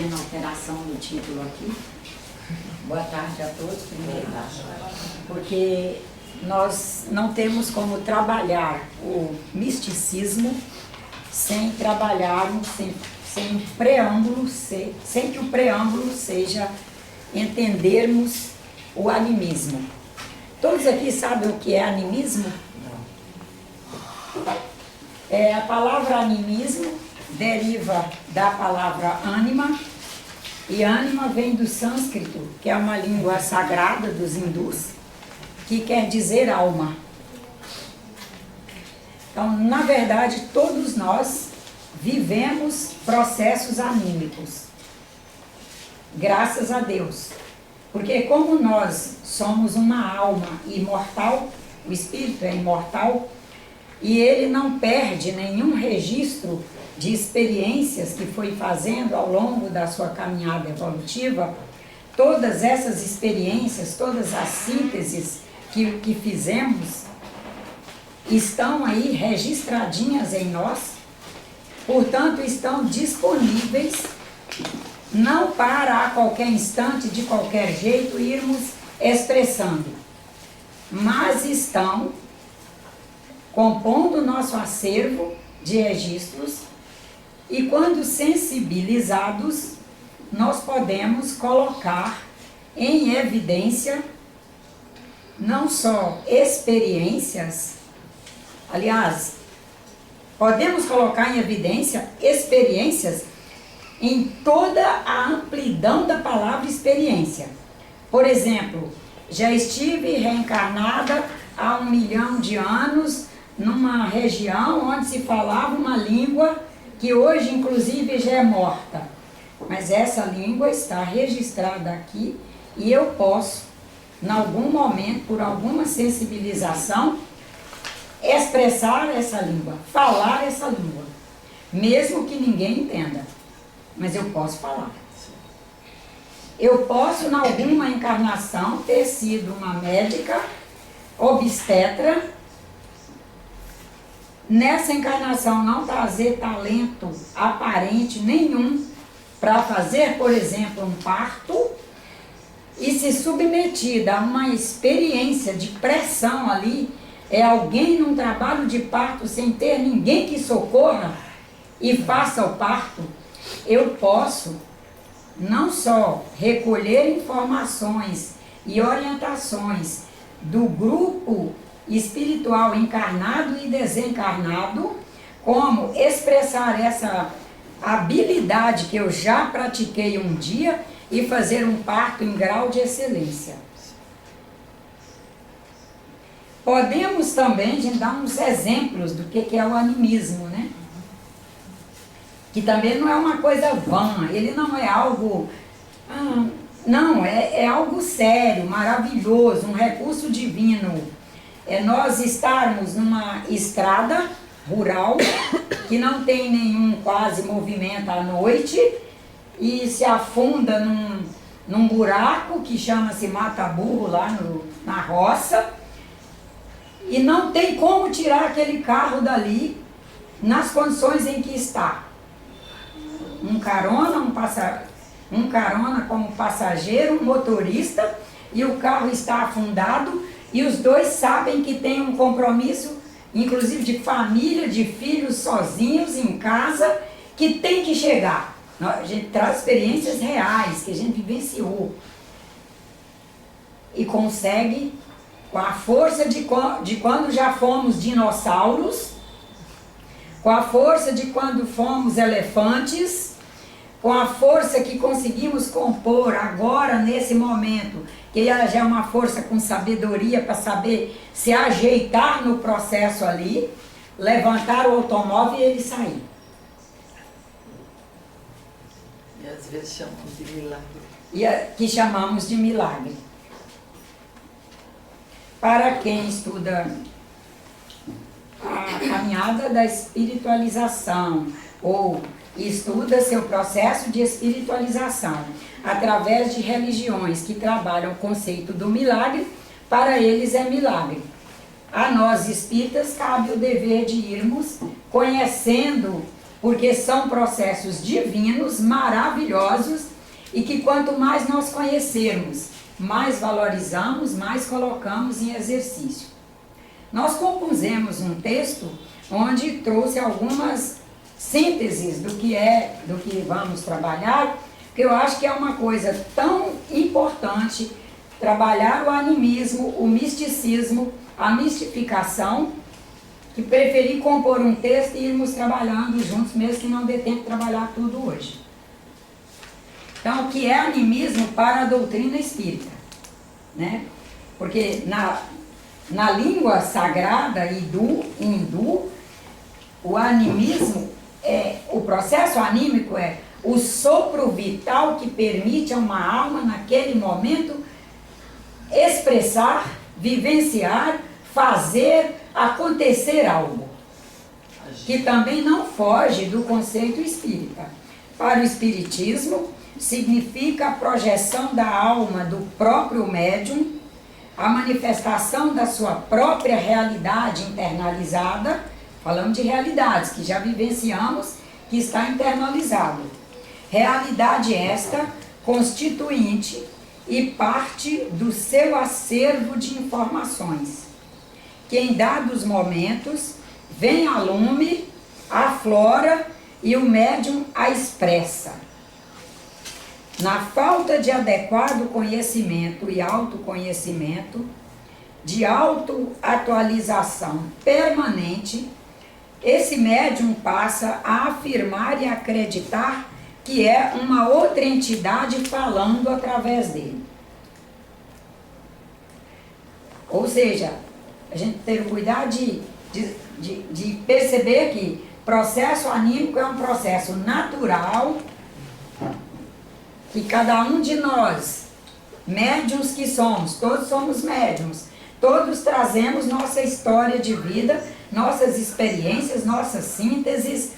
fazendo alteração no título aqui. Boa tarde a todos, primeiro, porque nós não temos como trabalhar o misticismo sem trabalharmos, sem preâmbulo, sem que o preâmbulo seja entendermos o animismo. Todos aqui sabem o que é animismo? A palavra animismo deriva da palavra ânima, e ânima vem do sânscrito, que é uma língua sagrada dos hindus, que quer dizer alma. Então, na verdade, todos nós vivemos processos anímicos, graças a Deus. Porque como nós somos uma alma imortal, o espírito é imortal, e ele não perde nenhum registro de experiências que foi fazendo ao longo da sua caminhada evolutiva, todas essas experiências, todas as sínteses que fizemos, estão aí registradinhas em nós, portanto estão disponíveis, não para a qualquer instante, de qualquer jeito, irmos expressando, mas estão compondo o nosso acervo de registros, e quando sensibilizados, nós podemos colocar em evidência não só experiências, aliás, podemos colocar em evidência experiências em toda a amplidão da palavra experiência. Por exemplo, já estive reencarnada há 1 milhão de anos numa região onde se falava uma língua que hoje inclusive já é morta, mas essa língua está registrada aqui e eu posso, em algum momento, por alguma sensibilização, expressar essa língua, falar essa língua, mesmo que ninguém entenda, mas eu posso falar. Eu posso, em alguma encarnação, ter sido uma médica obstetra, nessa encarnação não trazer talento aparente nenhum para fazer, por exemplo, um parto, e se submetida a uma experiência de pressão ali, alguém num trabalho de parto sem ter ninguém que socorra e faça o parto, eu posso não só recolher informações e orientações do grupo espiritual encarnado e desencarnado, como expressar essa habilidade que eu já pratiquei um dia e fazer um parto em grau de excelência. Podemos também dar uns exemplos do que é o animismo, né? Que também não é uma coisa vã, ele não é algo... não, é algo sério, maravilhoso, um recurso divino. É nós estarmos numa estrada rural, que não tem nenhum quase movimento à noite, e se afunda num buraco que chama-se mata-burro lá na roça, e não tem como tirar aquele carro dali nas condições em que está. Um carona como passageiro, um motorista, e o carro está afundado, e os dois sabem que tem um compromisso, inclusive de família, de filhos sozinhos em casa, que tem que chegar. A gente traz experiências reais, que a gente vivenciou. E consegue, com a força de quando já fomos dinossauros, com a força de quando fomos elefantes, com a força que conseguimos compor agora, nesse momento, que já é uma força com sabedoria para saber se ajeitar no processo ali, levantar o automóvel e ele sair. E às vezes chamamos de milagre. Que chamamos de milagre. Para quem estuda a caminhada da espiritualização, ou estuda seu processo de espiritualização através de religiões que trabalham o conceito do milagre, para eles é milagre. A nós espíritas cabe o dever de irmos conhecendo porque são processos divinos, maravilhosos, e que quanto mais nós conhecermos, mais valorizamos, mais colocamos em exercício. Nós compusemos um texto onde trouxe algumas sínteses do que vamos trabalhar, porque eu acho que é uma coisa tão importante trabalhar o animismo, o misticismo, a mistificação, que preferi compor um texto e irmos trabalhando juntos, mesmo que não dê tempo de trabalhar tudo hoje. Então, o que é animismo para a doutrina espírita? Né? Porque na língua sagrada hindu, o animismo, o processo anímico é o sopro vital que permite a uma alma, naquele momento, expressar, vivenciar, fazer, acontecer algo. Que também não foge do conceito espírita. Para o espiritismo, significa a projeção da alma do próprio médium, a manifestação da sua própria realidade internalizada, falando de realidades que já vivenciamos, que está internalizado. Realidade esta constituinte e parte do seu acervo de informações, que em dados momentos vem a lume, aflora e o médium a expressa. Na falta de adequado conhecimento e autoconhecimento, de autoatualização permanente, esse médium passa a afirmar e acreditar que é uma outra entidade falando através dele. Ou seja, a gente tem que cuidar de perceber que processo anímico é um processo natural, que cada um de nós, médiuns que somos, todos somos médiuns, todos trazemos nossa história de vida, nossas experiências, nossas sínteses,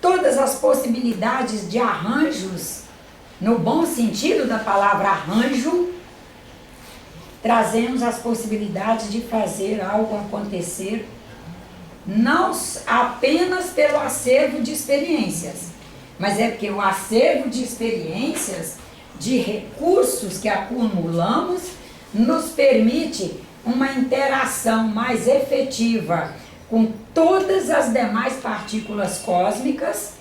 todas as possibilidades de arranjos, no bom sentido da palavra arranjo, trazemos as possibilidades de fazer algo acontecer, não apenas pelo acervo de experiências, mas é porque o acervo de experiências, de recursos que acumulamos, nos permite uma interação mais efetiva com todas as demais partículas cósmicas.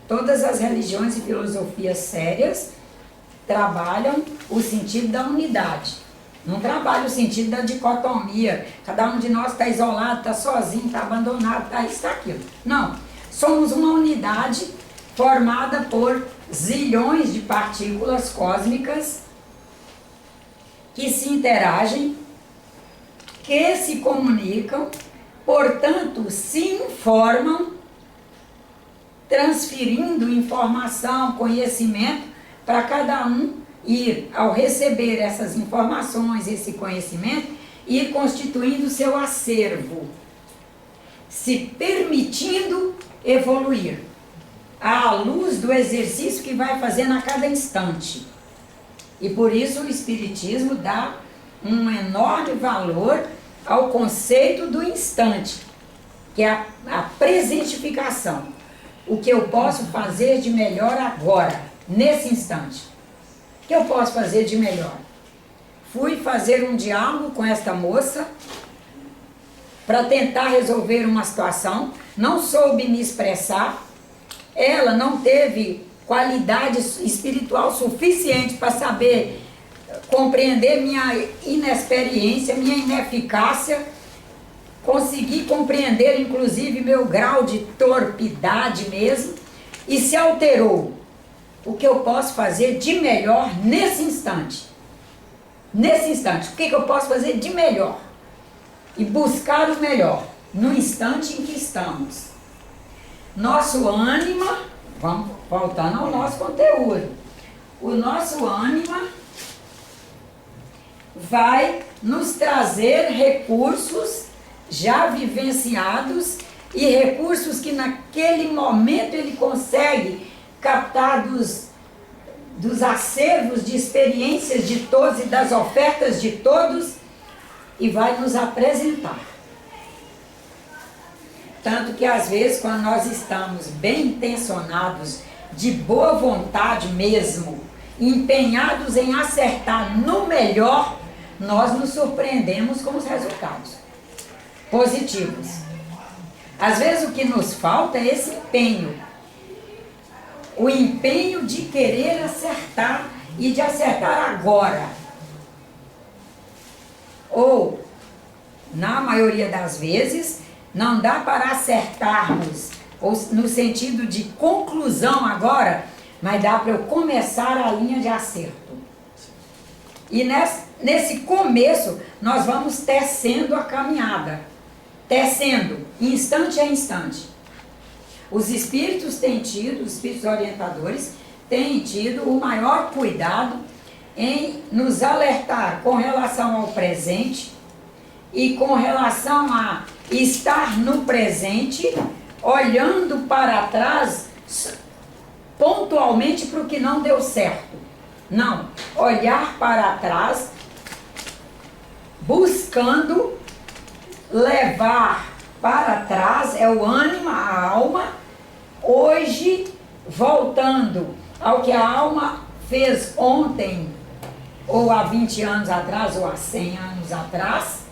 Todas as religiões e filosofias sérias trabalham o sentido da unidade. Não trabalha o sentido da dicotomia. Cada um de nós está isolado, está sozinho, está abandonado, está isso, está aquilo. Não. Somos uma unidade formada por zilhões de partículas cósmicas que se interagem, que se comunicam, portanto, se informam, transferindo informação, conhecimento, para cada um ir, ao receber essas informações, esse conhecimento, ir constituindo seu acervo, se permitindo evoluir, à luz do exercício que vai fazendo a cada instante. E por isso o Espiritismo dá um enorme valor ao conceito do instante, que é a presentificação. O que eu posso fazer de melhor agora, nesse instante? O que eu posso fazer de melhor? Fui fazer um diálogo com esta moça para tentar resolver uma situação, não soube me expressar, ela não teve qualidade espiritual suficiente para saber compreender minha inexperiência, minha ineficácia, conseguir compreender inclusive meu grau de torpidade mesmo, e se alterou. O que eu posso fazer de melhor nesse instante? Nesse instante, o que eu posso fazer de melhor? E buscar o melhor no instante em que estamos. Nosso ânima, vamos voltando ao nosso conteúdo, o nosso ânima vai nos trazer recursos já vivenciados e recursos que naquele momento ele consegue captar dos acervos de experiências de todos e das ofertas de todos e vai nos apresentar. Tanto que às vezes quando nós estamos bem intencionados, de boa vontade mesmo, empenhados em acertar no melhor, nós nos surpreendemos com os resultados positivos. Às vezes o que nos falta é esse empenho. O empenho de querer acertar e de acertar agora. Ou, na maioria das vezes, não dá para acertarmos, ou no sentido de conclusão agora, mas dá para eu começar a linha de acerto. E nesse começo, nós vamos tecendo a caminhada. Tecendo, instante a instante. Os espíritos os espíritos orientadores, têm tido o maior cuidado em nos alertar com relação ao presente e com relação a estar no presente, olhando para trás pontualmente para o que não deu certo. Não, olhar para trás, buscando levar para trás, é o ânimo, a alma, hoje, voltando ao que a alma fez ontem, ou há 20 anos atrás, ou há 100 anos atrás,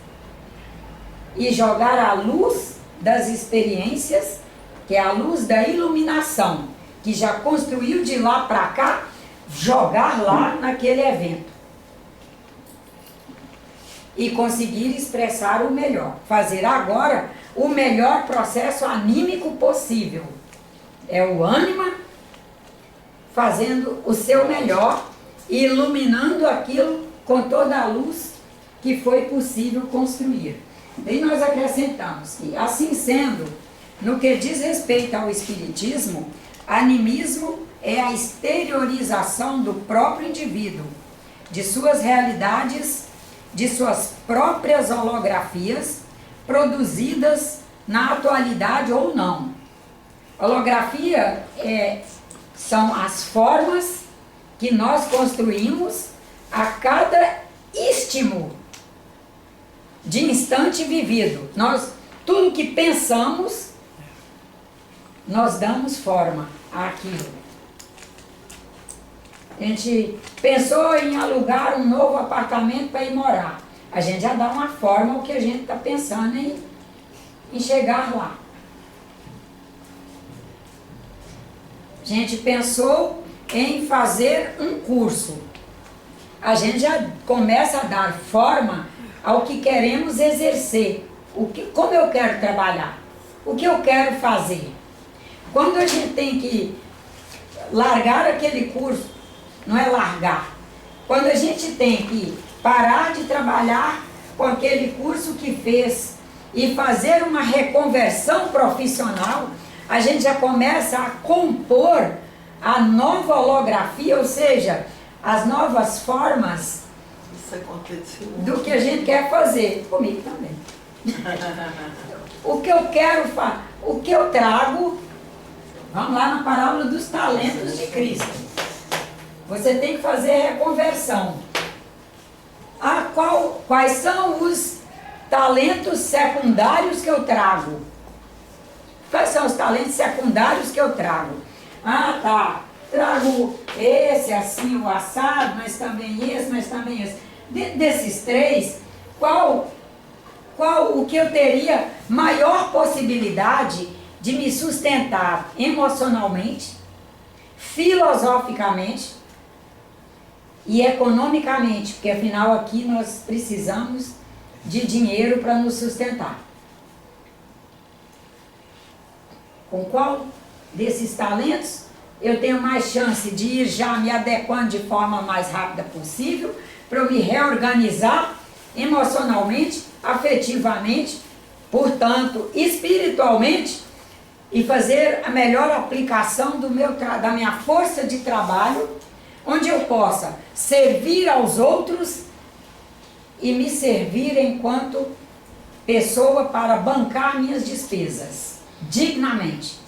e jogar a luz das experiências, que é a luz da iluminação, que já construiu de lá para cá, jogar lá naquele evento. E conseguir expressar o melhor. Fazer agora o melhor processo anímico possível. É o ânima fazendo o seu melhor e iluminando aquilo com toda a luz que foi possível construir. E nós acrescentamos que, assim sendo, no que diz respeito ao espiritismo, animismo é a exteriorização do próprio indivíduo, de suas realidades, de suas próprias holografias, produzidas na atualidade ou não. Holografia são as formas que nós construímos a cada istmo de instante vivido. Tudo que pensamos, nós damos forma àquilo. A gente pensou em alugar um novo apartamento para ir morar. A gente já dá uma forma ao que a gente está pensando em chegar lá. A gente pensou em fazer um curso. A gente já começa a dar forma ao que queremos exercer. Como eu quero trabalhar? O que eu quero fazer? Quando a gente tem que largar aquele curso, não é largar. Quando a gente tem que parar de trabalhar com aquele curso que fez e fazer uma reconversão profissional, a gente já começa a compor a nova holografia, ou seja, as novas formas do que a gente quer fazer. Comigo também. O que eu quero fazer, o que eu trago, vamos lá na parábola dos talentos de Cristo. Você tem que fazer reconversão. Quais são os talentos secundários que eu trago? Quais são os talentos secundários que eu trago? Trago esse, assim, o assado, mas também esse. Dentro desses três, qual o que eu teria maior possibilidade de me sustentar emocionalmente, filosoficamente e economicamente, porque afinal aqui nós precisamos de dinheiro para nos sustentar. Com qual desses talentos eu tenho mais chance de ir já me adequando de forma mais rápida possível, para eu me reorganizar emocionalmente, afetivamente, portanto, espiritualmente, e fazer a melhor aplicação da minha força de trabalho, onde eu possa servir aos outros e me servir enquanto pessoa para bancar minhas despesas, dignamente.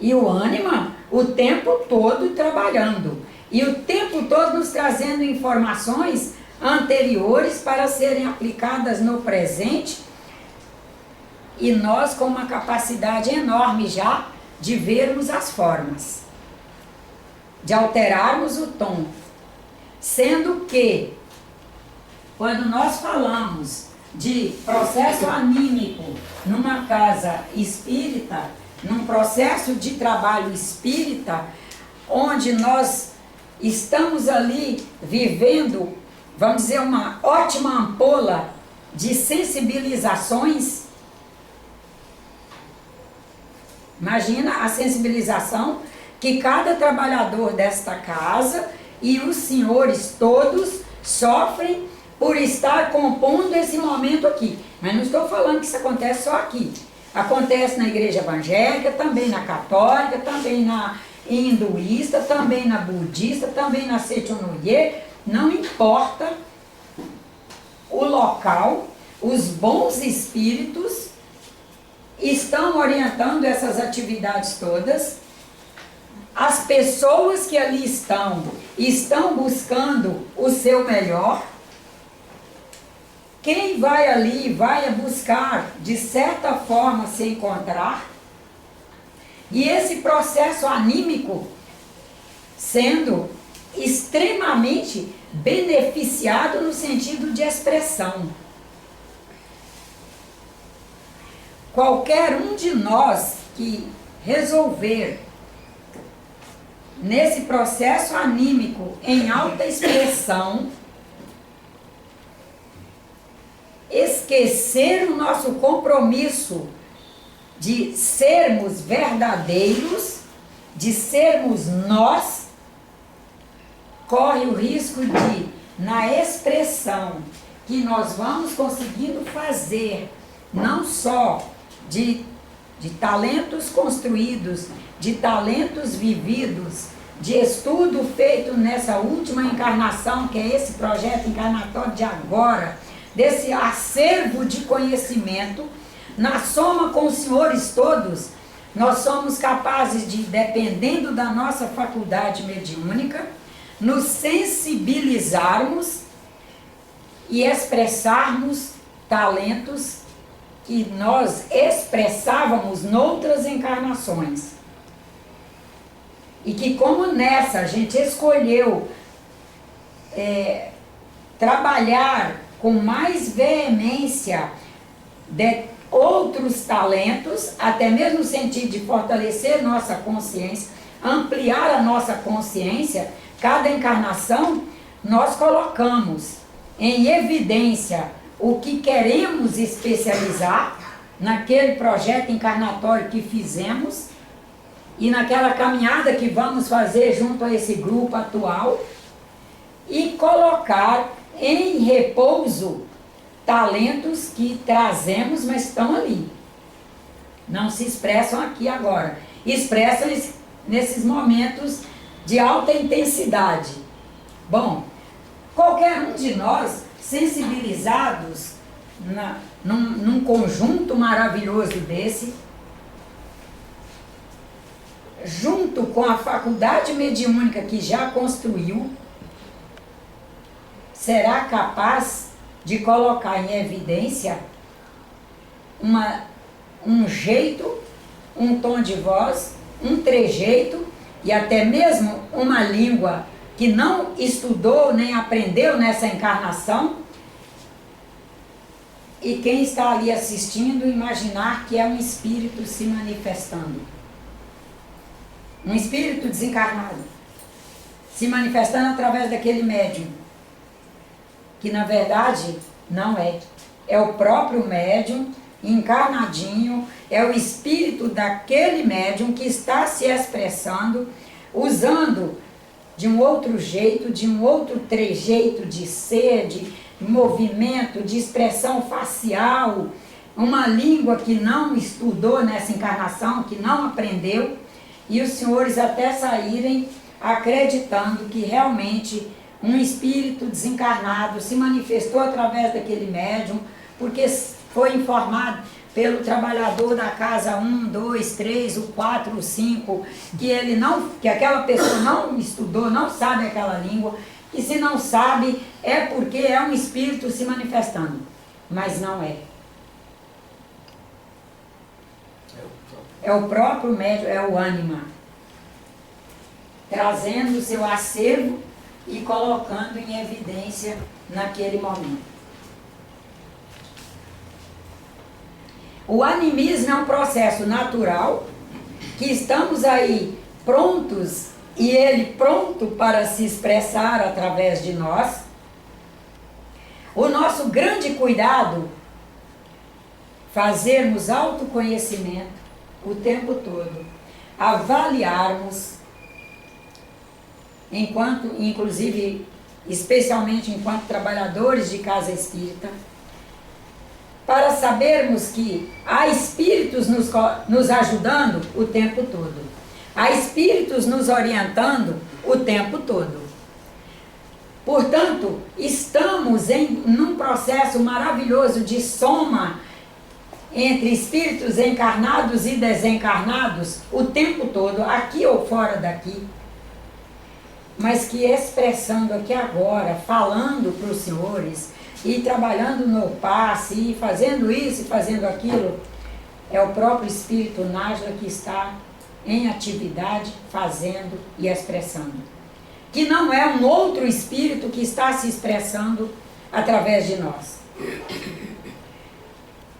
E o ânima, o tempo todo trabalhando, e o tempo todo nos trazendo informações anteriores para serem aplicadas no presente e nós com uma capacidade enorme já de vermos as formas, de alterarmos o tom. Sendo que, quando nós falamos de processo anímico numa casa espírita, num processo de trabalho espírita, onde nós estamos ali vivendo, vamos dizer, uma ótima ampola de sensibilizações. Imagina a sensibilização que cada trabalhador desta casa e os senhores todos sofrem por estar compondo esse momento aqui. Mas não estou falando que isso acontece só aqui. Acontece na igreja evangélica, também na católica, também na hinduísta, também na budista, também na Sechonoye. Não importa o local, os bons espíritos estão orientando essas atividades todas. As pessoas que ali estão buscando o seu melhor. Quem vai ali vai buscar, de certa forma, se encontrar. E esse processo anímico sendo extremamente beneficiado no sentido de expressão. Qualquer um de nós que resolver, nesse processo anímico em alta expressão, esquecer o nosso compromisso de sermos verdadeiros, de sermos nós, corre o risco de, na expressão que nós vamos conseguindo fazer, não só de talentos construídos, de talentos vividos, de estudo feito nessa última encarnação, que é esse projeto encarnatório de agora, desse acervo de conhecimento, na soma com os senhores todos, nós somos capazes de, dependendo da nossa faculdade mediúnica, nos sensibilizarmos e expressarmos talentos que nós expressávamos noutras encarnações. E que como nessa a gente escolheu trabalhar com mais veemência de outros talentos, até mesmo no sentido de fortalecer nossa consciência, ampliar a nossa consciência, cada encarnação nós colocamos em evidência o que queremos especializar naquele projeto encarnatório que fizemos e naquela caminhada que vamos fazer junto a esse grupo atual, e colocar em repouso talentos que trazemos, mas estão ali. Não se expressam aqui agora. Expressam nesses momentos de alta intensidade. Bom, qualquer um de nós, sensibilizados num conjunto maravilhoso desse, junto com a faculdade mediúnica que já construiu, será capaz de colocar em evidência um jeito, um tom de voz, um trejeito e até mesmo uma língua que não estudou nem aprendeu nessa encarnação, e quem está ali assistindo imaginar que é um espírito se manifestando. Um espírito desencarnado se manifestando através daquele médium, que na verdade não é. É o próprio médium encarnadinho, é o espírito daquele médium que está se expressando, usando de um outro jeito, de um outro trejeito de ser, de movimento, de expressão facial, uma língua que não estudou nessa encarnação, que não aprendeu, e os senhores até saírem acreditando que realmente um espírito desencarnado se manifestou através daquele médium, porque foi informado pelo trabalhador da casa 1, 2, 3, o 4, o 5, que aquela pessoa não estudou, não sabe aquela língua, e se não sabe é porque é um espírito se manifestando, mas não é. é o próprio médium, é o ânima, trazendo o seu acervo e colocando em evidência naquele momento. O animismo é um processo natural, que estamos aí prontos, e ele pronto para se expressar através de nós. O nosso grande cuidado, fazermos autoconhecimento o tempo todo, avaliarmos, enquanto, inclusive, especialmente enquanto trabalhadores de casa espírita, para sabermos que há espíritos nos ajudando o tempo todo, há espíritos nos orientando o tempo todo. Portanto, estamos num processo maravilhoso de soma entre espíritos encarnados e desencarnados o tempo todo, aqui ou fora daqui, mas que expressando aqui agora, falando para os senhores, e trabalhando no passe, e fazendo isso e fazendo aquilo, é o próprio Espírito Nájila que está em atividade, fazendo e expressando. Que não é um outro Espírito que está se expressando através de nós.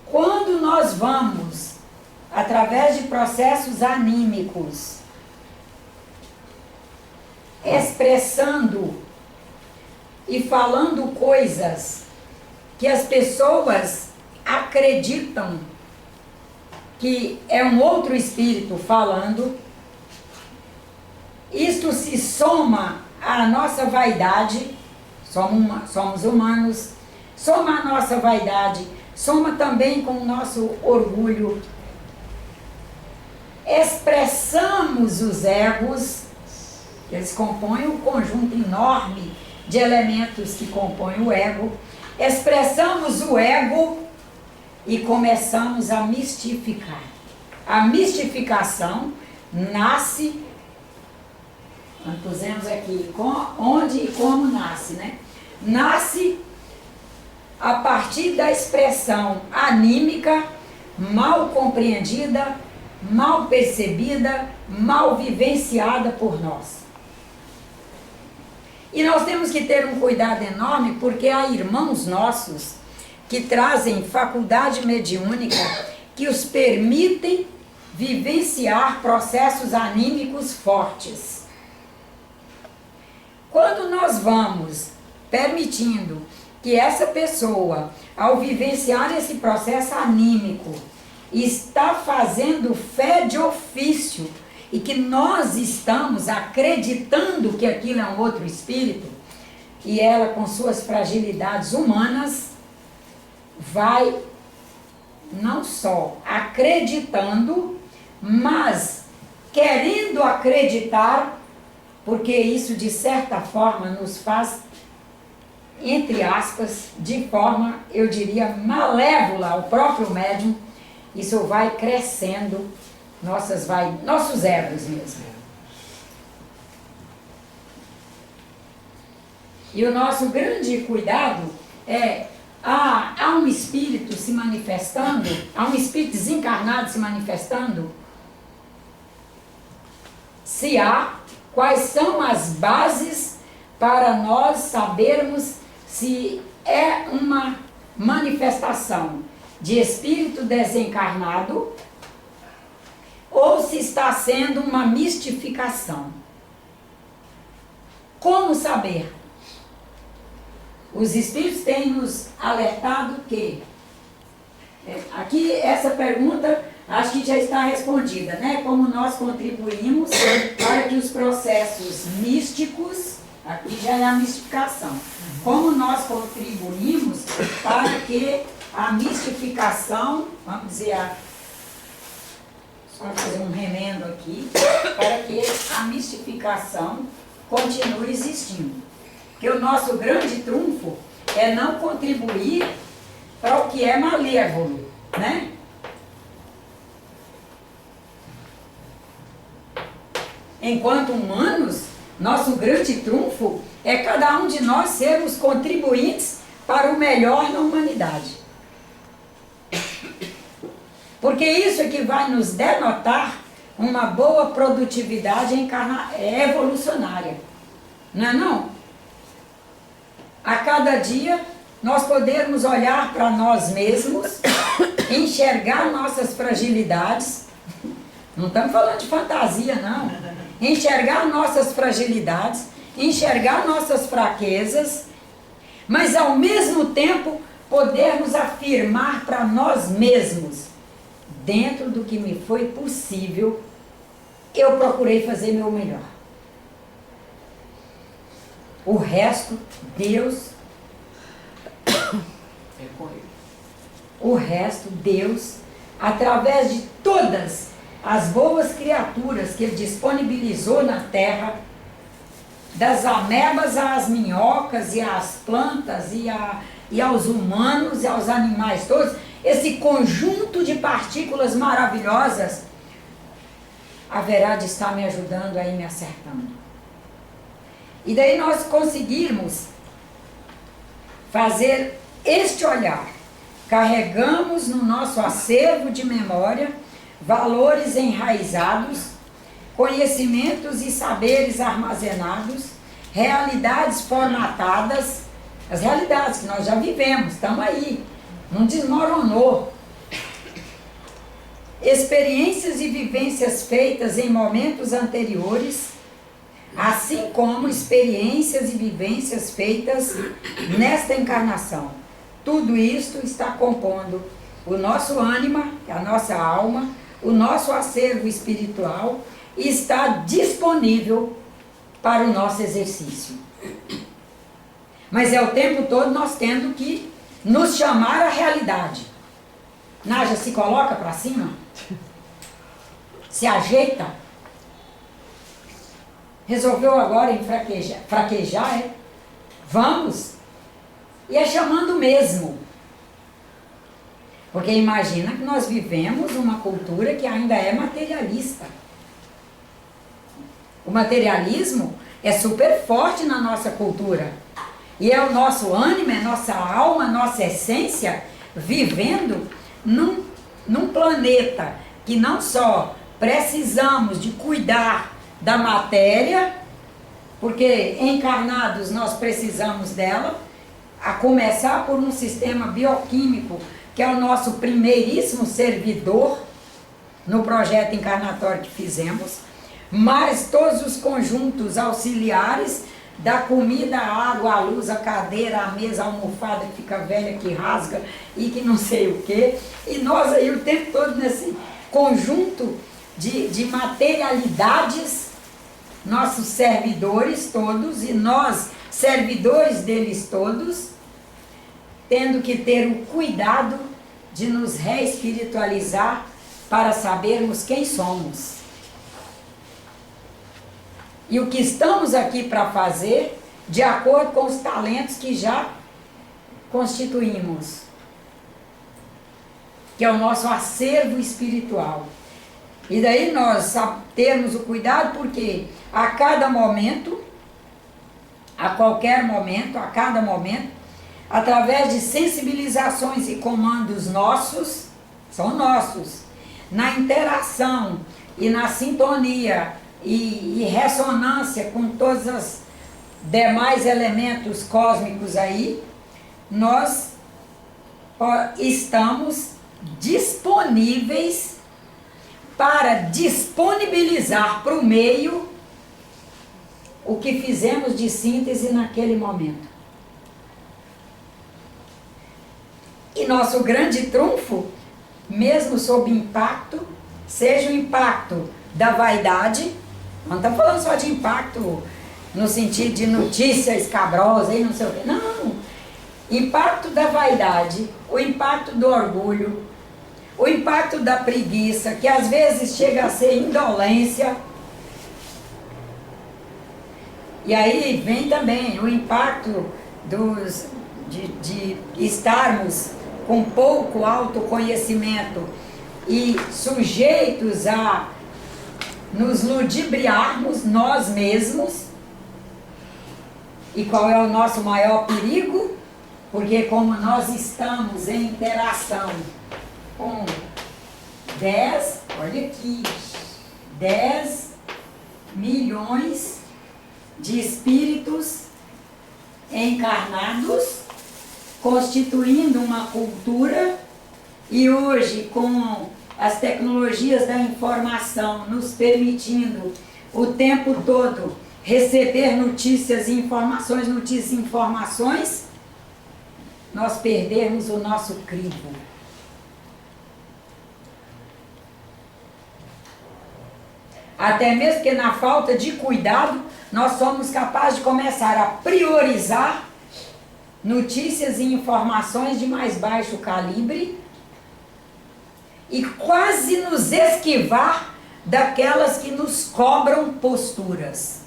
Quando nós vamos, através de processos anímicos, expressando e falando coisas que as pessoas acreditam que é um outro espírito falando, isto se soma à nossa vaidade, somos humanos, soma à nossa vaidade, soma também com o nosso orgulho, expressamos os egos, eles compõem um conjunto enorme de elementos que compõem o ego, expressamos o ego e começamos a mistificar. A mistificação nasce, nós pusemos aqui, onde e como nasce, né? Nasce a partir da expressão anímica, mal compreendida, mal percebida, mal vivenciada por nós. E nós temos que ter um cuidado enorme, porque há irmãos nossos que trazem faculdade mediúnica que os permitem vivenciar processos anímicos fortes. Quando nós vamos permitindo que essa pessoa, ao vivenciar esse processo anímico, está fazendo fé de ofício, e que nós estamos acreditando que aquilo é um outro espírito, e ela, com suas fragilidades humanas, vai não só acreditando, mas querendo acreditar, porque isso de certa forma nos faz, entre aspas, de forma, eu diria, malévola ao próprio médium. Isso vai crescendo nossos egos mesmo. E o nosso grande cuidado é, há um espírito se manifestando, há um espírito desencarnado se manifestando, se há, quais são as bases para nós sabermos se é uma manifestação de espírito desencarnado ou se está sendo uma mistificação. Como saber? Os espíritos têm nos alertado que, aqui essa pergunta acho que já está respondida, né? Como nós contribuímos para que os processos místicos, aqui já é a mistificação, como nós contribuímos para que a mistificação, vamos dizer, só fazer um remendo aqui, para que a mistificação continue existindo. Porque o nosso grande trunfo é não contribuir para o que é malévolo, né? Enquanto humanos, nosso grande trunfo é cada um de nós sermos contribuintes para o melhor na humanidade. Porque isso é que vai nos denotar uma boa produtividade evolucionária. Não é não? A cada dia nós podemos olhar para nós mesmos, enxergar nossas fragilidades. Não estamos falando de fantasia, não. Enxergar nossas fragilidades, enxergar nossas fraquezas, mas ao mesmo tempo podermos afirmar para nós mesmos, dentro do que me foi possível, eu procurei fazer meu melhor. O resto, Deus, É com ele. o resto, Deus, através de todas as boas criaturas que Ele disponibilizou na terra, das amebas às minhocas e às plantas e aos humanos e aos animais todos, esse conjunto de partículas maravilhosas haverá de estar me ajudando aí, me acertando. E daí nós conseguirmos fazer este olhar. Carregamos no nosso acervo de memória valores enraizados, conhecimentos e saberes armazenados, realidades formatadas, as realidades que nós já vivemos, estamos aí, não desmoronou. Experiências e vivências feitas em momentos anteriores, assim como experiências e vivências feitas nesta encarnação. Tudo isto está compondo o nosso ânima, a nossa alma, o nosso acervo espiritual, e está disponível para o nosso exercício. Mas é o tempo todo nós tendo que nos chamar à realidade. Nádia, se coloca para cima, se ajeita. Resolveu agora fraquejar, é? Vamos. E é chamando mesmo. Porque imagina que nós vivemos uma cultura que ainda é materialista. O materialismo é super forte na nossa cultura. E é o nosso ânimo, é nossa alma, nossa essência, vivendo num planeta que não só precisamos de cuidar da matéria, porque encarnados nós precisamos dela, a começar por um sistema bioquímico, que é o nosso primeiríssimo servidor no projeto encarnatório que fizemos, mas todos os conjuntos auxiliares da comida, a água, a luz, a cadeira, a mesa, a almofada que fica velha, que rasga e que não sei o quê. E nós aí o tempo todo nesse conjunto de materialidades, nossos servidores todos e nós, servidores deles todos, tendo que ter o cuidado de nos reespiritualizar para sabermos quem somos. E o que estamos aqui para fazer, de acordo com os talentos que já constituímos, que é o nosso acervo espiritual. E daí nós termos o cuidado, porque a cada momento, a qualquer momento, a cada momento, através de sensibilizações e comandos nossos, são nossos, na interação e na sintonia e ressonância com todos os demais elementos cósmicos aí, nós estamos disponíveis para disponibilizar para o meio o que fizemos de síntese naquele momento. E nosso grande trunfo, mesmo sob impacto, seja o impacto da vaidade, não estamos falando só de impacto no sentido de notícia escabrosa e não sei o quê, não. Impacto da vaidade, o impacto do orgulho, o impacto da preguiça, que às vezes chega a ser indolência. E aí vem também o impacto de estarmos com pouco autoconhecimento e sujeitos a nos ludibriarmos nós mesmos. E qual é o nosso maior perigo? Porque como nós estamos em interação com olha aqui, 10 milhões de espíritos encarnados, constituindo uma cultura, e hoje com as tecnologias da informação nos permitindo o tempo todo receber notícias e informações, nós perdermos o nosso crivo. Até mesmo que na falta de cuidado, nós somos capazes de começar a priorizar notícias e informações de mais baixo calibre e quase nos esquivar daquelas que nos cobram posturas.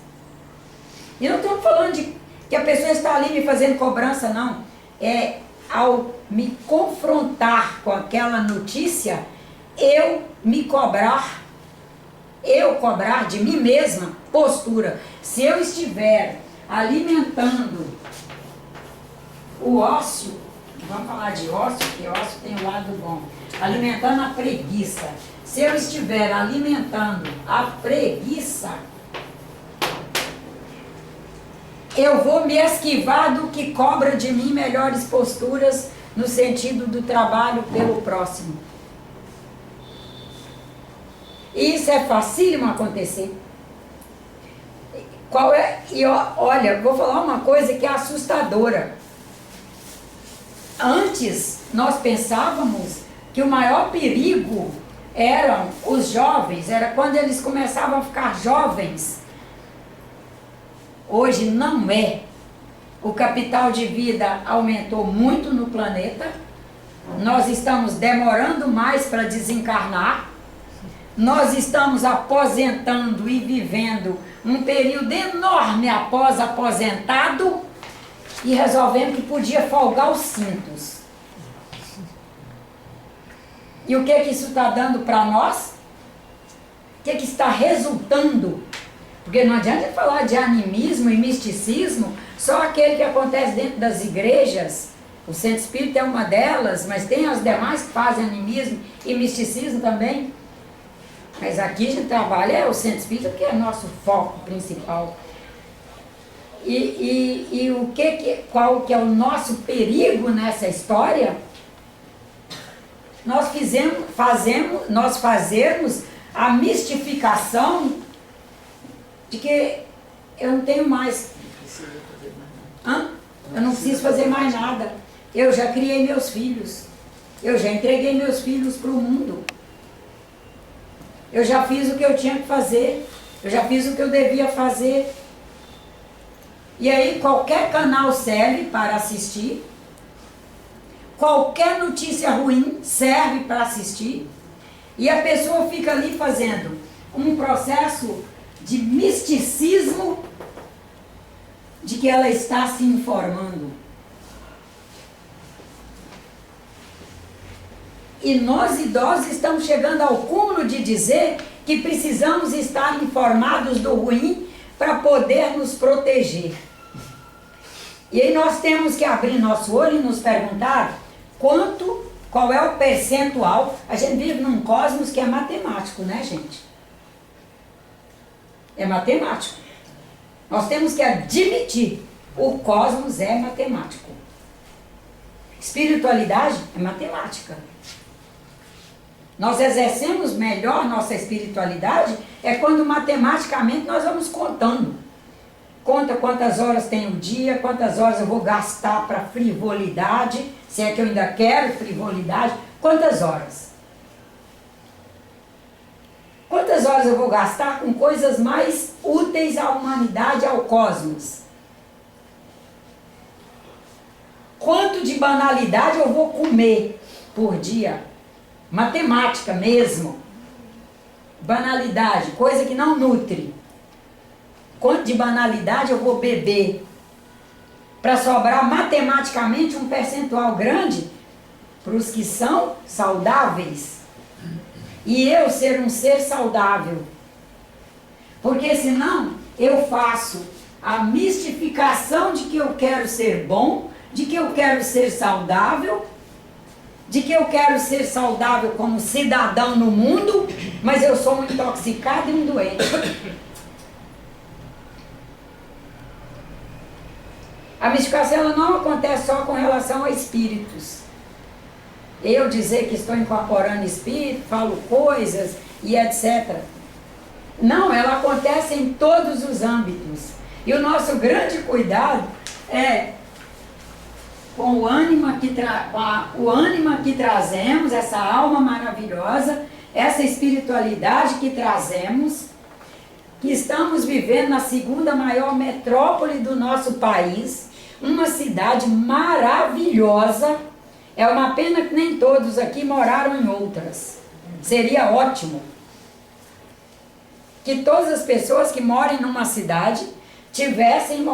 E não estou falando de que a pessoa está ali me fazendo cobrança, não. É ao me confrontar com aquela notícia, eu cobrar de mim mesma postura. Se eu estiver alimentando o ócio, vamos falar de ócio, porque ócio tem um lado bom, alimentando a preguiça. Se eu estiver alimentando a preguiça, eu vou me esquivar do que cobra de mim melhores posturas no sentido do trabalho pelo próximo. E isso é facílimo acontecer. Olha, vou falar uma coisa que é assustadora. Antes, nós pensávamos que o maior perigo eram os jovens, era quando eles começavam a ficar jovens. Hoje não é. O capital de vida aumentou muito no planeta. Nós estamos demorando mais para desencarnar. Nós estamos aposentando e vivendo um período enorme após aposentado e resolvemos que podia folgar os cintos. E o que isso está dando para nós? O que está resultando? Porque não adianta falar de animismo e misticismo, só aquele que acontece dentro das igrejas. O centro espírita é uma delas, mas tem as demais que fazem animismo e misticismo também. Mas aqui a gente trabalha o centro espírita, que é nosso foco principal. Qual que é o nosso perigo nessa história? Nós fazermos a mistificação de que eu não tenho mais. Eu não preciso fazer mais nada. Eu já criei meus filhos. Eu já entreguei meus filhos para o mundo. Eu já fiz o que eu tinha que fazer. Eu já fiz o que eu devia fazer. E aí qualquer canal serve para assistir. Qualquer notícia ruim serve para assistir. E a pessoa fica ali fazendo um processo de misticismo de que ela está se informando. E nós idosos estamos chegando ao cúmulo de dizer que precisamos estar informados do ruim para poder nos proteger. E aí nós temos que abrir nosso olho e nos perguntar qual é o percentual. A gente vive num cosmos que é matemático, né, gente? É matemático. Nós temos que admitir, o cosmos é matemático. Espiritualidade é matemática. Nós exercemos melhor nossa espiritualidade é quando matematicamente nós vamos contando. Conta quantas horas tem o dia, quantas horas eu vou gastar para frivolidade, se é que eu ainda quero frivolidade, quantas horas? Quantas horas eu vou gastar com coisas mais úteis à humanidade, ao cosmos? Quanto de banalidade eu vou comer por dia? Matemática mesmo. Banalidade, coisa que não nutre. Quanto de banalidade eu vou beber para sobrar matematicamente um percentual grande para os que são saudáveis e eu ser um ser saudável? Porque senão eu faço a mistificação de que eu quero ser bom, de que eu quero ser saudável, de que eu quero ser saudável como cidadão no mundo, mas eu sou um intoxicado e um doente. A mistificação ela não acontece só com relação a espíritos. Eu dizer que estou incorporando espírito, falo coisas e etc. Não, ela acontece em todos os âmbitos. E o nosso grande cuidado é com o ânima que trazemos, essa alma maravilhosa, essa espiritualidade que trazemos, que estamos vivendo na segunda maior metrópole do nosso país, uma cidade maravilhosa. É uma pena que nem todos aqui moraram em outras. Seria ótimo que todas as pessoas que moram numa cidade tivessem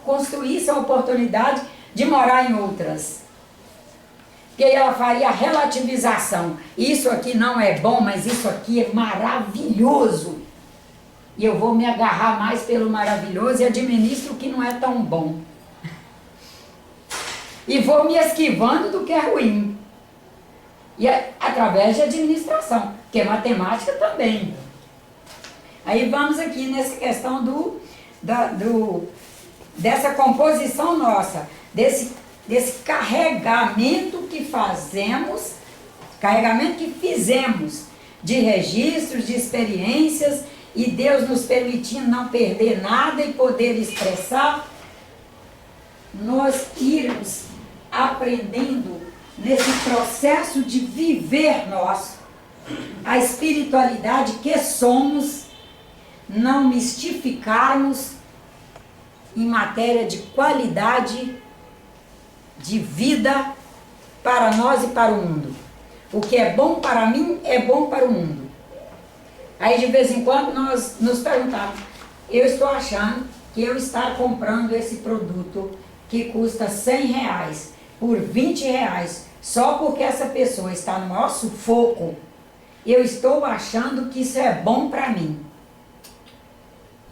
construíssem a oportunidade de morar em outras. Porque aí ela faria a relativização. Isso aqui não é bom, mas isso aqui é maravilhoso. E eu vou me agarrar mais pelo maravilhoso e administro o que não é tão bom. E vou me esquivando do que é ruim. E através de administração, que é matemática também. Aí vamos aqui nessa questão dessa composição nossa, desse carregamento que fazemos, carregamento que fizemos de registros, de experiências, e Deus nos permitindo não perder nada e poder expressar, nós irmos aprendendo nesse processo de viver nós a espiritualidade que somos, não mistificarmos em matéria de qualidade de vida para nós e para o mundo. O que é bom para mim é bom para o mundo. Aí de vez em quando nós nos perguntamos, eu estou achando que eu estar comprando esse produto que custa R$100 por R$20, só porque essa pessoa está no maior sufoco, eu estou achando que isso é bom para mim.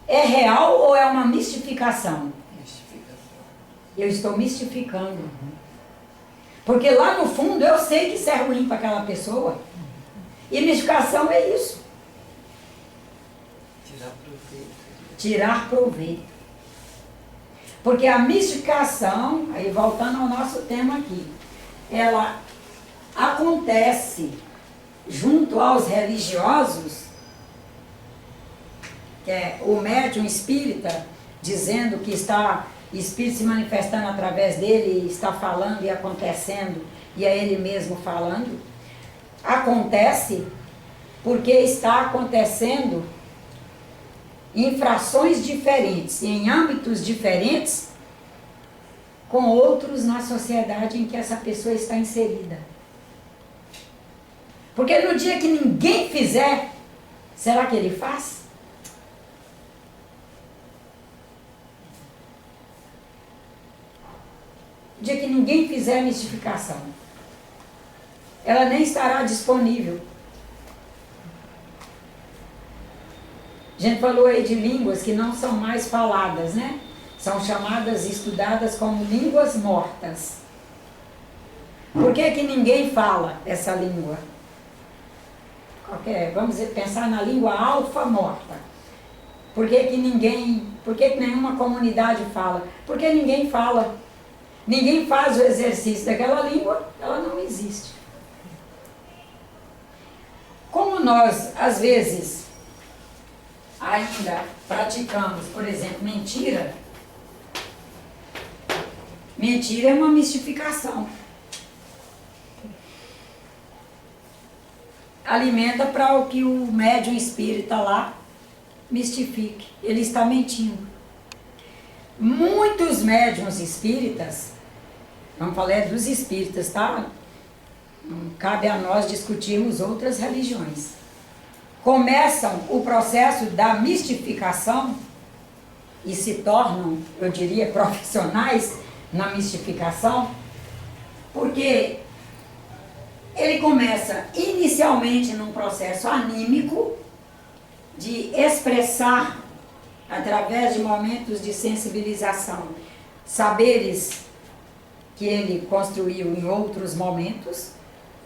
É real ou é uma mistificação? Mistificação. Eu estou mistificando. Porque lá no fundo eu sei que isso é ruim para aquela pessoa. E mistificação é isso. Tirar proveito. Tirar proveito. Porque a mistificação, aí voltando ao nosso tema aqui, ela acontece junto aos religiosos, que é o médium espírita dizendo que está espírito se manifestando através dele, está falando e acontecendo, e é ele mesmo falando. Acontece porque está acontecendo em frações diferentes, em âmbitos diferentes, com outros na sociedade em que essa pessoa está inserida. Porque no dia que ninguém fizer, será que ele faz? No dia que ninguém fizer a mistificação, ela nem estará disponível. A gente falou aí de línguas que não são mais faladas, né? São chamadas e estudadas como línguas mortas. Por que que ninguém fala essa língua? Vamos pensar na língua alfa morta. Por que que nenhuma comunidade fala? Porque ninguém fala. Ninguém faz o exercício daquela língua, ela não existe. Como nós, às vezes, ainda praticamos, por exemplo, mentira. Mentira é uma mistificação. Alimenta para o que o médium espírita lá mistifique. Ele está mentindo. Muitos médiuns espíritas, vamos falar dos espíritas, tá? Não cabe a nós discutirmos outras religiões. Começam o processo da mistificação e se tornam, eu diria, profissionais na mistificação, porque ele começa inicialmente num processo anímico de expressar, através de momentos de sensibilização, saberes que ele construiu em outros momentos.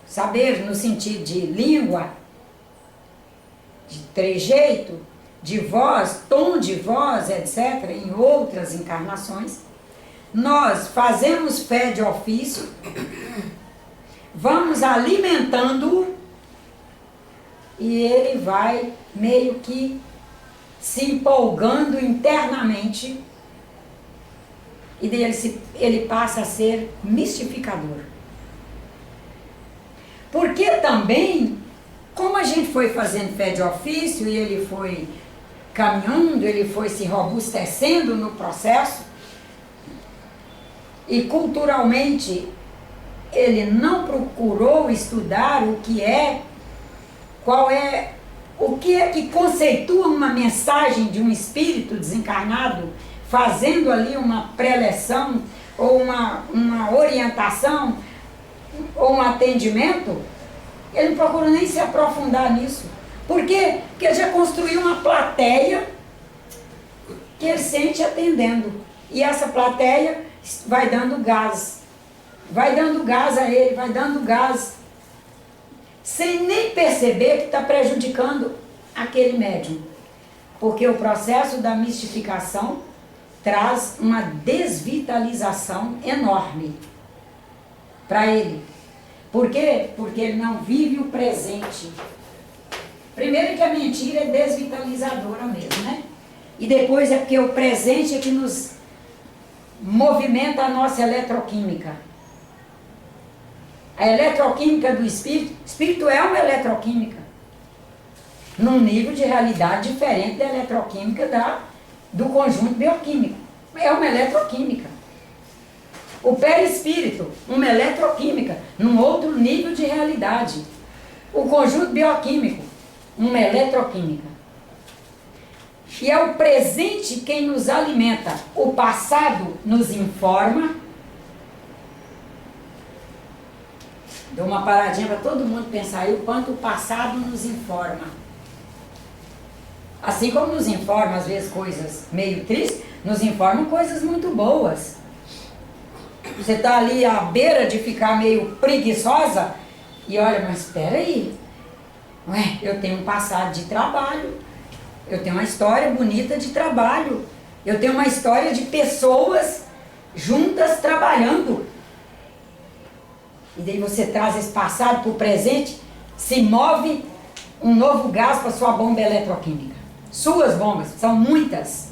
Saber no sentido de língua, de trejeito, de voz, tom de voz, etc., em outras encarnações. Nós fazemos fé de ofício, vamos alimentando-o e ele vai meio que se empolgando internamente e daí ele passa a ser mistificador. Porque também, como a gente foi fazendo fé de ofício e ele foi caminhando, ele foi se robustecendo no processo, e culturalmente ele não procurou estudar o que é que conceitua uma mensagem de um espírito desencarnado, fazendo ali uma preleção, ou uma orientação, ou um atendimento. Ele não procura nem se aprofundar nisso. Por quê? Porque ele já construiu uma plateia que ele sente atendendo. E essa plateia vai dando gás. Vai dando gás a ele, vai dando gás. Sem nem perceber que está prejudicando aquele médium. Porque o processo da mistificação traz uma desvitalização enorme para ele. Por quê? Porque ele não vive o presente. Primeiro que a mentira é desvitalizadora mesmo, né? E depois é porque o presente é que nos movimenta a nossa eletroquímica. A eletroquímica do espírito é uma eletroquímica, num nível de realidade diferente da eletroquímica do conjunto bioquímico. É uma eletroquímica. O perispírito, uma eletroquímica, num outro nível de realidade. O conjunto bioquímico, uma eletroquímica. E é o presente quem nos alimenta. O passado nos informa. Dou uma paradinha para todo mundo pensar aí o quanto o passado nos informa. Assim como nos informa às vezes coisas meio tristes, nos informa coisas muito boas. Você está ali à beira de ficar meio preguiçosa e olha, mas espera aí. Ué, eu tenho um passado de trabalho, eu tenho uma história bonita de trabalho, eu tenho uma história de pessoas juntas trabalhando. E daí você traz esse passado para o presente, se move um novo gás para sua bomba eletroquímica. Suas bombas, são muitas.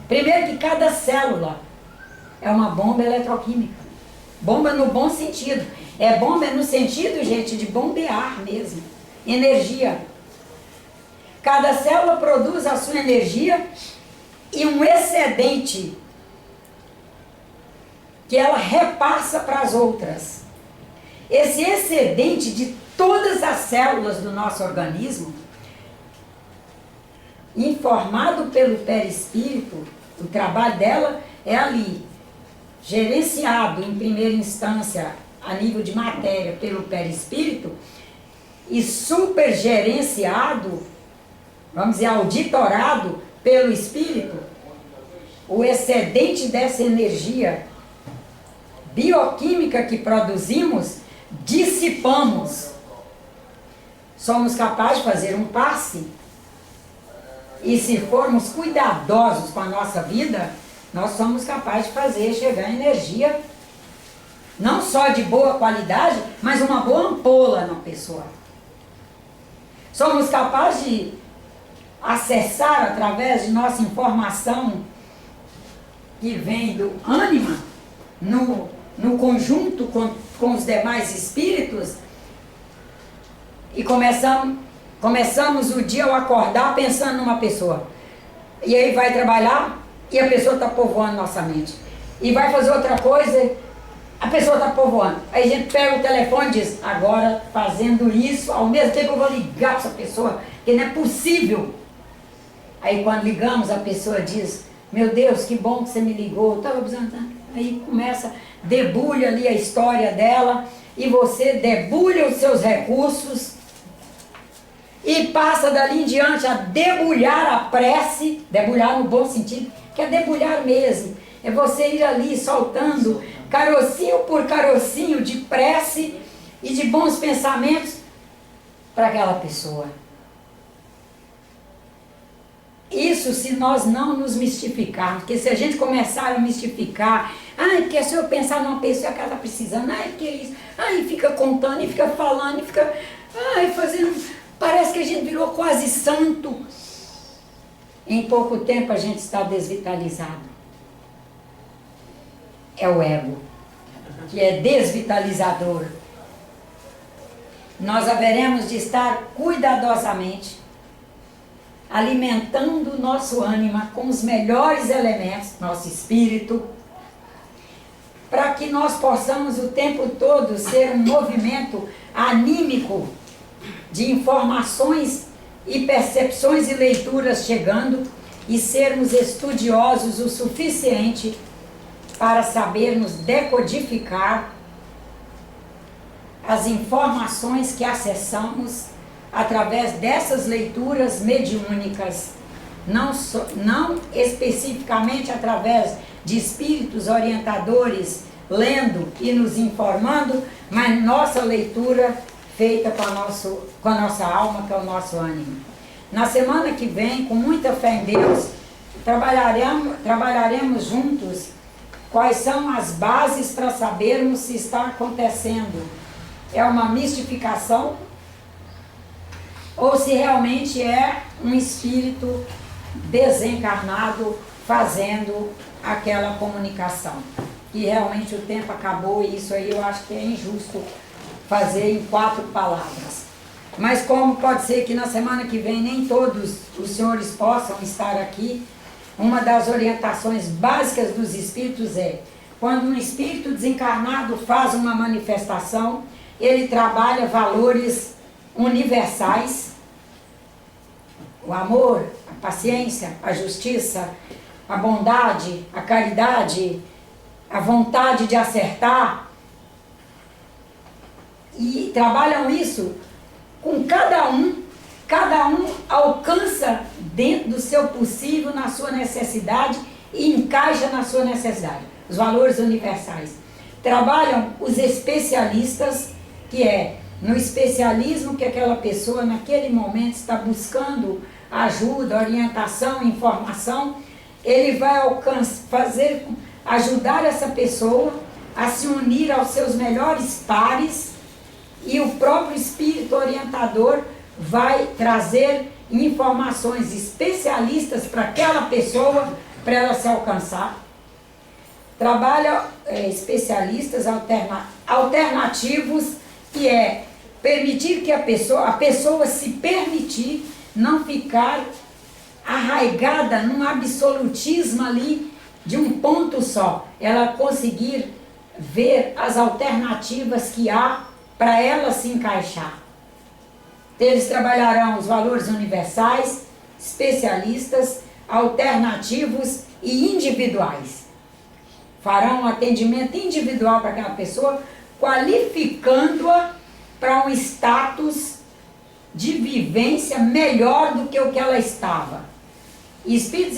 Primeiro que cada célula é uma bomba eletroquímica. Bomba no bom sentido. É bomba no sentido, gente, de bombear mesmo. Energia. Cada célula produz a sua energia e um excedente que ela repassa para as outras. Esse excedente de todas as células do nosso organismo, informado pelo perispírito, o trabalho dela é ali, gerenciado em primeira instância a nível de matéria pelo perispírito e supergerenciado, vamos dizer, auditorado pelo espírito, o excedente dessa energia bioquímica que produzimos, dissipamos. Somos capazes de fazer um passe e se formos cuidadosos com a nossa vida, nós somos capazes de fazer chegar energia não só de boa qualidade, mas uma boa ampola na pessoa. Somos capazes de acessar através de nossa informação que vem do ânima, no conjunto com os demais espíritos, e começamos o dia ao acordar pensando numa pessoa. E aí vai trabalhar e a pessoa está povoando nossa mente. E vai fazer outra coisa, a pessoa está povoando. Aí a gente pega o telefone e diz, agora fazendo isso, ao mesmo tempo eu vou ligar para essa pessoa, porque não é possível. Aí quando ligamos, a pessoa diz, meu Deus, que bom que você me ligou, eu estava precisando. Aí começa, debulha ali a história dela, e você debulha os seus recursos, e passa dali em diante a debulhar a prece, debulhar no bom sentido, que é debulhar mesmo. É você ir ali soltando carocinho por carocinho de prece e de bons pensamentos para aquela pessoa. Isso se nós não nos mistificarmos, porque se a gente começar a mistificar, porque se eu pensar numa pessoa que ela está precisando, porque é isso, fica contando, e fica falando, e fica, fazendo, parece que a gente virou quase santo. Em pouco tempo a gente está desvitalizado. É o ego, que é desvitalizador. Nós haveremos de estar cuidadosamente alimentando o nosso ânima com os melhores elementos, nosso espírito, para que nós possamos o tempo todo ser um movimento anímico de informações e percepções e leituras chegando e sermos estudiosos o suficiente para sabermos decodificar as informações que acessamos através dessas leituras mediúnicas, não especificamente através de espíritos orientadores lendo e nos informando, mas nossa leitura feita com a nossa alma, que é o nosso ânimo. Na semana que vem, com muita fé em Deus, trabalharemos juntos quais são as bases para sabermos se está acontecendo. É uma mistificação ou se realmente é um espírito desencarnado fazendo aquela comunicação. E realmente o tempo acabou e isso aí eu acho que é injusto fazer em 4 palavras. Mas como pode ser que na semana que vem nem todos os senhores possam estar aqui, uma das orientações básicas dos espíritos é: quando um espírito desencarnado faz uma manifestação, ele trabalha valores universais, o amor, a paciência, a justiça, a bondade, a caridade, a vontade de acertar, e trabalham isso com cada um alcança dentro do seu possível, na sua necessidade, e encaixa na sua necessidade, os valores universais. Trabalham os especialistas, que é no especialismo que aquela pessoa naquele momento está buscando ajuda, orientação, informação, ele vai ajudar essa pessoa a se unir aos seus melhores pares, e o próprio espírito orientador vai trazer informações especialistas para aquela pessoa, para ela se alcançar. Trabalha especialistas alternativos, que é permitir que a pessoa se permitir não ficar arraigada num absolutismo ali de um ponto só, ela conseguir ver as alternativas que há para ela se encaixar. Eles trabalharão os valores universais, especialistas, alternativos e individuais. Farão um atendimento individual para aquela pessoa, qualificando-a para um status de vivência melhor do que o que ela estava. E espírito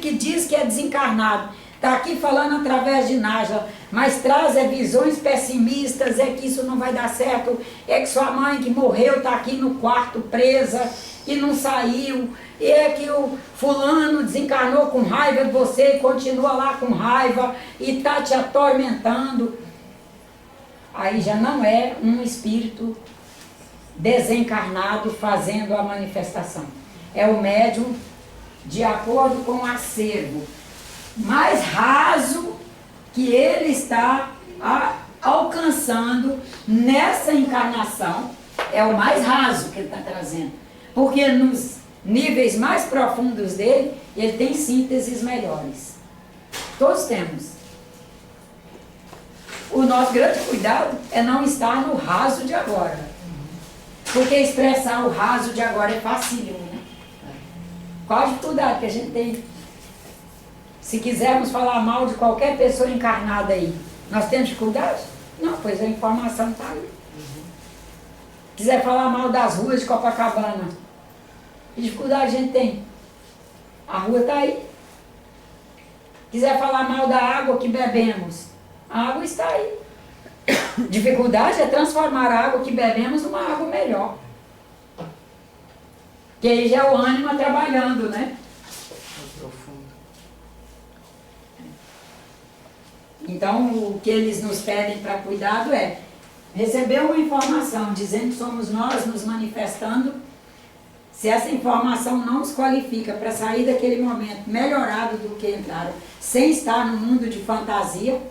que diz que é desencarnado, está aqui falando através de Nájila, mas traz visões pessimistas, que isso não vai dar certo, que sua mãe que morreu está aqui no quarto presa, que não saiu, que o fulano desencarnou com raiva de você e continua lá com raiva e está te atormentando. Aí já não é um espírito desencarnado fazendo a manifestação. É o médium de acordo com o acervo mais raso que ele está alcançando nessa encarnação, é o mais raso que ele está trazendo, porque nos níveis mais profundos dele, ele tem sínteses melhores. Todos temos. O nosso grande cuidado é não estar no raso de agora, porque expressar o raso de agora é facílimo, né? Qual a dificuldade que a gente tem? Se quisermos falar mal de qualquer pessoa encarnada aí, nós temos dificuldade? Não, pois a informação está aí. Quiser falar mal das ruas de Copacabana, que dificuldade a gente tem? A rua está aí. Quiser falar mal da água que bebemos, A água está aí. Dificuldade é transformar a água que bebemos numa água melhor. Que aí já é o ânima trabalhando, né? É profundo. Então, o que eles nos pedem para cuidado é receber uma informação dizendo que somos nós nos manifestando. Se essa informação não nos qualifica para sair daquele momento melhorado do que entraram, sem estar no mundo de fantasia,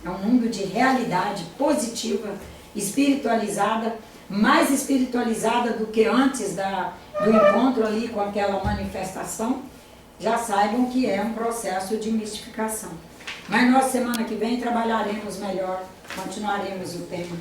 é um mundo de realidade positiva, espiritualizada, mais espiritualizada do que antes do encontro ali com aquela manifestação, já saibam que é um processo de mistificação. Mas nós, semana que vem, trabalharemos melhor, continuaremos o tema.